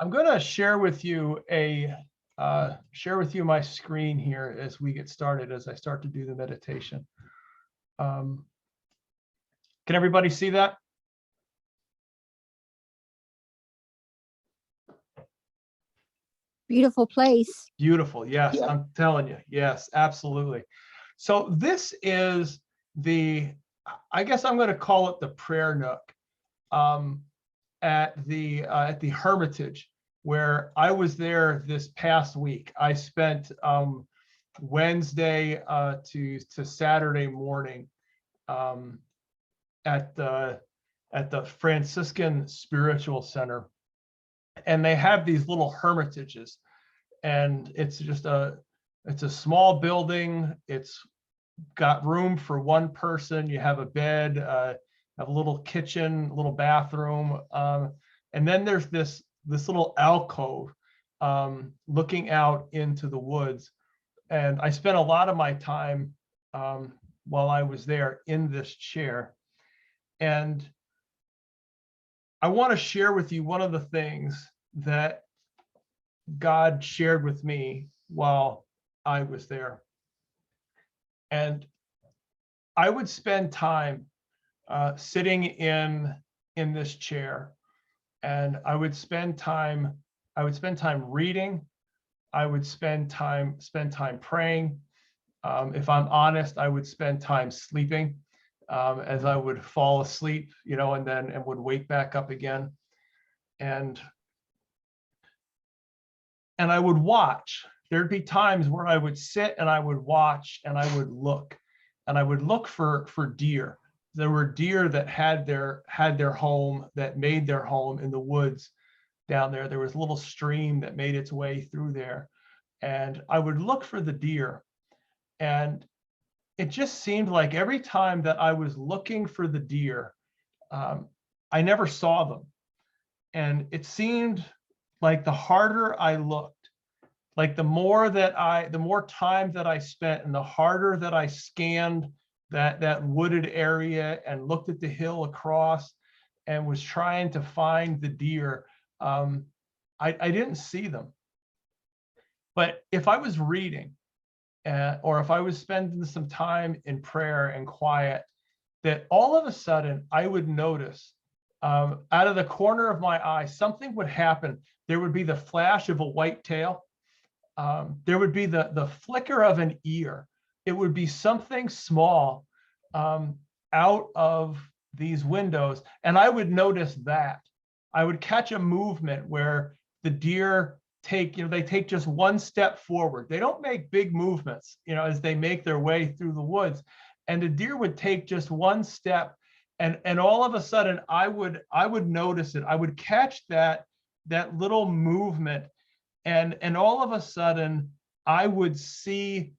I'm going to share with you my screen here as we get started, as I start to do the meditation. Can everybody see that? Beautiful place. Beautiful. Yes, Yeah. I'm telling you. Yes, absolutely. So this is I guess I'm going to call it the prayer nook at the Hermitage, where I was there this past week. I spent Wednesday to Saturday morning at the Franciscan Spiritual Center, and they have these little hermitages, and it's a small building. It's got room for one person. You have a bed, have a little kitchen, a little bathroom, and then there's this little alcove looking out into the woods. And I spent a lot of my time while I was there in this chair. And I want to share with you one of the things that God shared with me while I was there. And I would spend time sitting in this chair, and I would spend time reading. I would spend time praying. If I'm honest, I would spend time sleeping as I would fall asleep, and would wake back up again. And I would watch. There'd be times where I would sit and I would watch and I would look, and I would look for deer. There were deer that had their home, that made their home in the woods down there. There was a little stream that made its way through there, and I would look for the deer. And it just seemed like every time that I was looking for the deer, I never saw them. And it seemed like the harder I looked, like the more time that I spent, and the harder that I scanned that wooded area and looked at the hill across and was trying to find the deer, I didn't see them. But if I was reading, or if I was spending some time in prayer and quiet, that all of a sudden I would notice out of the corner of my eye, something would happen. There would be the flash of a white tail. There would be the flicker of an ear. It would be something small out of these windows. And I would notice that. I would catch a movement where the deer take just one step forward. They don't make big movements, as they make their way through the woods. And the deer would take just one step, and all of a sudden I would notice it. I would catch that little movement, and all of a sudden I would see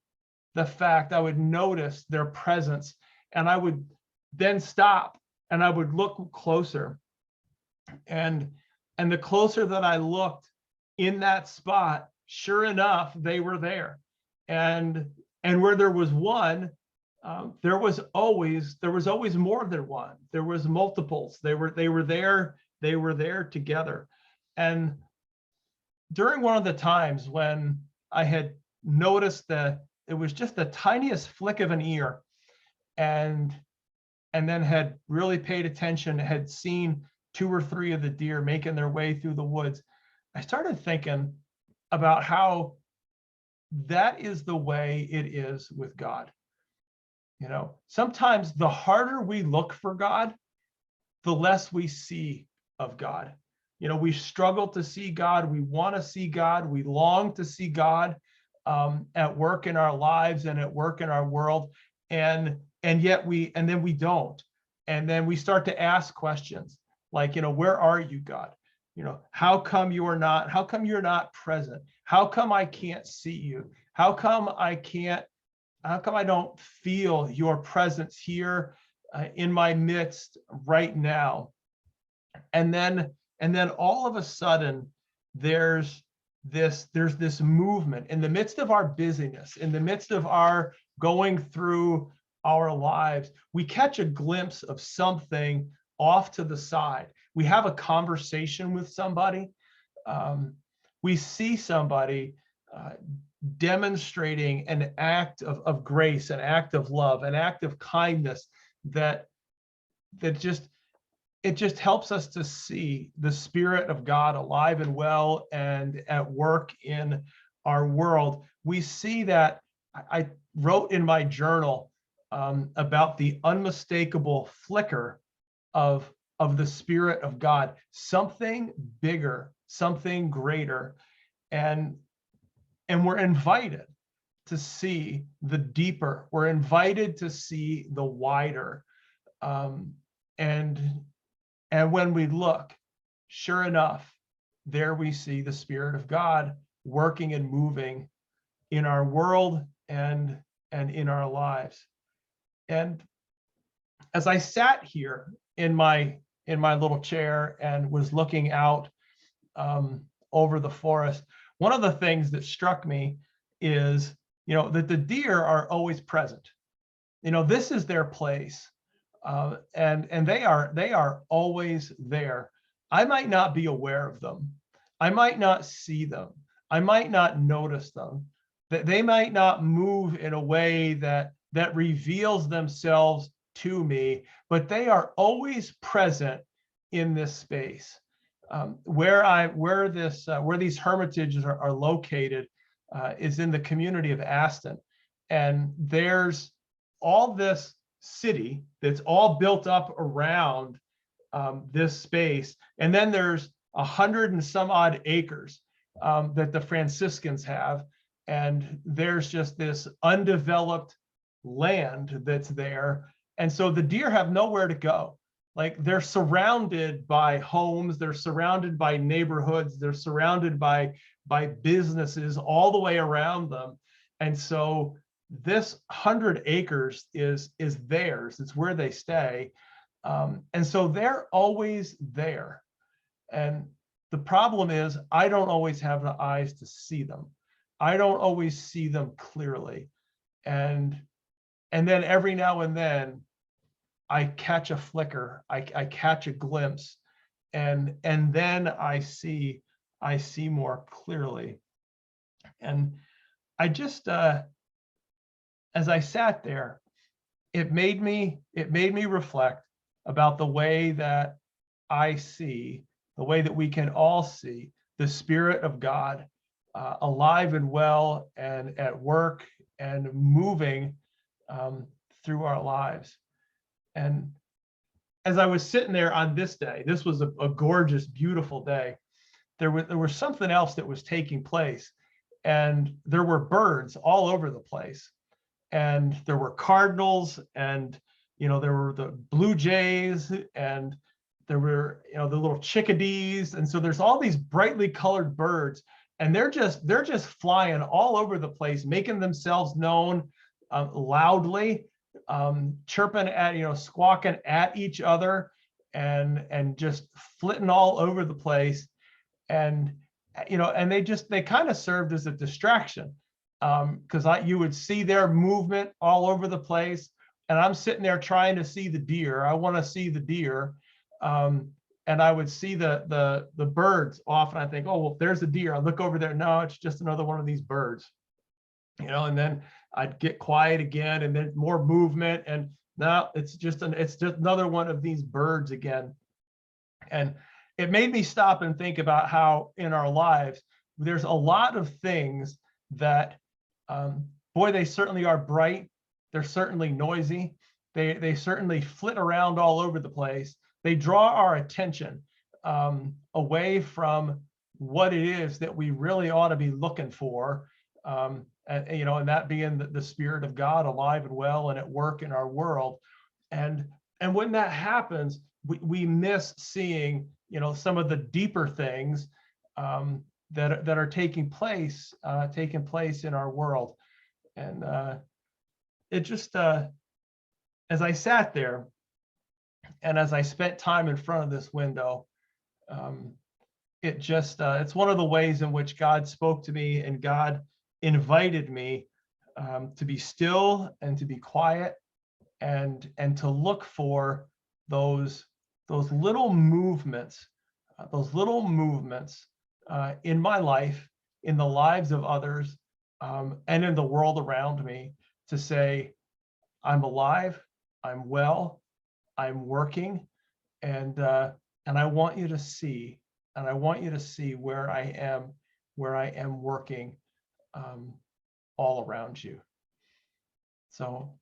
the fact, I would notice their presence, and I would then stop and I would look closer. And the closer that I looked in that spot, sure enough, they were there. And where there was one, there was always more than one. There was multiples. They were there together. And during one of the times when I had noticed that it was just the tiniest flick of an ear, and then had really paid attention, had seen 2 or 3 of the deer making their way through the woods, I started thinking about how that is the way it is with God. Sometimes the harder we look for God, the less we see of God. We struggle to see God. We want to see God. We long to see God at work in our lives and at work in our world. And yet then we don't. And then we start to ask questions like, where are you, God? How come you're not present? How come I can't see you? How come I don't feel your presence here in my midst right now? And then all of a sudden there's this movement in the midst of our busyness, in the midst of our going through our lives. We catch a glimpse of something off to the side. We have a conversation with somebody, we see somebody demonstrating an act of grace, an act of love, an act of kindness that just it just helps us to see the Spirit of God alive and well and at work in our world. We see that. I wrote in my journal about the unmistakable flicker of the Spirit of God, something bigger, something greater, and we're invited to see the deeper. We're invited to see the wider, and when we look, sure enough, there we see the Spirit of God working and moving in our world and in our lives. And as I sat here in my little chair and was looking out over the forest, one of the things that struck me is, that the deer are always present. This is their place, and they are always there. I might not be aware of them. I might not see them. I might not notice them. That they might not move in a way that reveals themselves to me, but they are always present in this space. Where these hermitages are located is in the community of Aston, and there's all this city that's all built up around this space, and then there's 100 and some odd acres that the Franciscans have, and there's just this undeveloped land that's there, and so the deer have nowhere to go. Like, they're surrounded by homes, they're surrounded by neighborhoods, they're surrounded by businesses all the way around them. And so this 100 acres is theirs. It's where they stay. And so they're always there. And the problem is, I don't always have the eyes to see them. I don't always see them clearly. And then every now and then, I catch a flicker, I catch a glimpse, and then I see more clearly. And I just, as I sat there, it made me reflect about the way that I see, the way that we can all see the Spirit of God alive and well and at work and moving through our lives. And as I was sitting there on this day, this was a gorgeous, beautiful day, there was something else that was taking place. And there were birds all over the place. And there were cardinals, and there were the blue jays, and there were the little chickadees. And so there's all these brightly colored birds, and they're just flying all over the place, making themselves known loudly, chirping at, squawking at each other, and just flitting all over the place. And and they kind of served as a distraction, because you would see their movement all over the place, and I'm sitting there trying to see the deer. I want to see the deer, and I would see the birds off, and I think, oh, well, there's a deer. I look over there. No, it's just another one of these birds. And then I'd get quiet again, and then more movement, and now it's just another one of these birds again. And it made me stop and think about how in our lives there's a lot of things that, boy, they certainly are bright. They're certainly noisy. They certainly flit around all over the place. They draw our attention away from what it is that we really ought to be looking for. And that being the Spirit of God alive and well and at work in our world. And when that happens, we miss seeing, some of the deeper things that are taking place in our world. And it just, as I sat there and as I spent time in front of this window, it's one of the ways in which God spoke to me, and God invited me to be still and to be quiet, and to look for those little movements in my life, in the lives of others, and in the world around me, to say, I'm alive, I'm well, I'm working, and I want you to see, and I want you to see where I am working all around you. So